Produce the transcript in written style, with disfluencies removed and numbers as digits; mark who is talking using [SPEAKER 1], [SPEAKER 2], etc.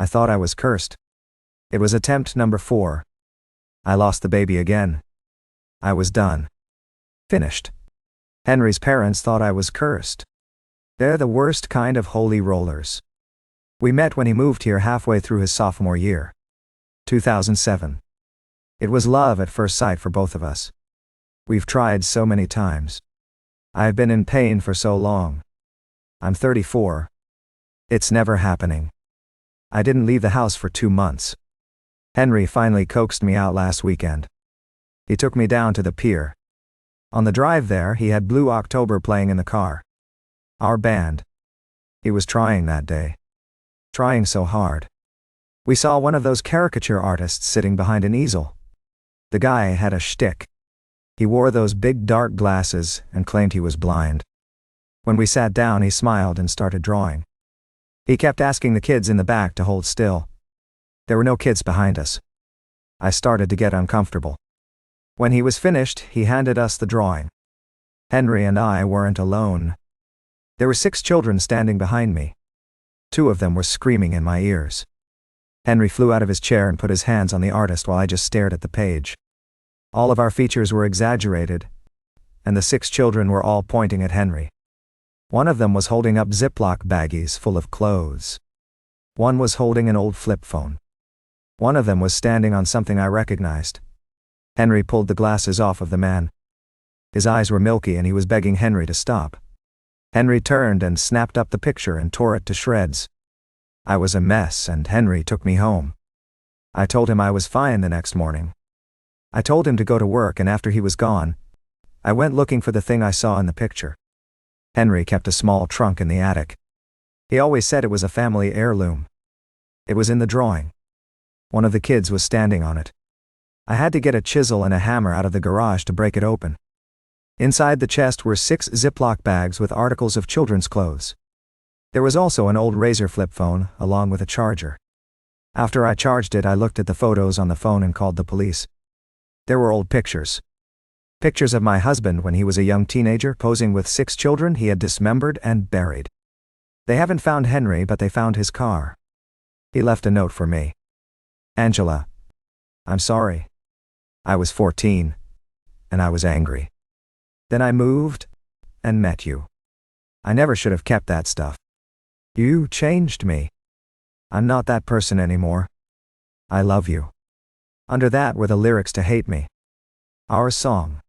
[SPEAKER 1] I thought I was cursed. It was attempt number 4. I lost the baby again. I was done. Finished. Henry's parents thought I was cursed. They're the worst kind of holy rollers. We met when he moved here halfway through his sophomore year. 2007. It was love at first sight for both of us. We've tried so many times. I've been in pain for so long. I'm 34. It's never happening. I didn't leave the house for 2 months. Henry finally coaxed me out last weekend. He took me down to the pier. On the drive there, he had Blue October playing in the car. Our band. He was trying that day. Trying so hard. We saw one of those caricature artists sitting behind an easel. The guy had a shtick. He wore those big dark glasses and claimed he was blind. When we sat down, he smiled and started drawing. He kept asking the kids in the back to hold still. There were no kids behind us. I started to get uncomfortable. When he was finished, he handed us the drawing. Henry and I weren't alone. There were 6 children standing behind me. 2 of them were screaming in my ears. Henry flew out of his chair and put his hands on the artist while I just stared at the page. All of our features were exaggerated, and the 6 children were all pointing at Henry. One of them was holding up Ziploc baggies full of clothes. One was holding an old flip phone. One of them was standing on something I recognized. Henry pulled the glasses off of the man. His eyes were milky and he was begging Henry to stop. Henry turned and snapped up the picture and tore it to shreds. I was a mess and Henry took me home. I told him I was fine the next morning. I told him to go to work, and after he was gone, I went looking for the thing I saw in the picture. Henry kept a small trunk in the attic. He always said it was a family heirloom. It was in the drawing. One of the kids was standing on it. I had to get a chisel and a hammer out of the garage to break it open. Inside the chest were 6 Ziploc bags with articles of children's clothes. There was also an old razor flip phone, along with a charger. After I charged it, I looked at the photos on the phone and called the police. There were old pictures. Pictures of my husband when he was a young teenager posing with 6 children he had dismembered and buried. They haven't found Henry, but they found his car. He left a note for me. Angela, I'm sorry. I was 14, and I was angry. Then I moved and met you. I never should have kept that stuff. You changed me. I'm not that person anymore. I love you. Under that were the lyrics to Hate Me. Our song.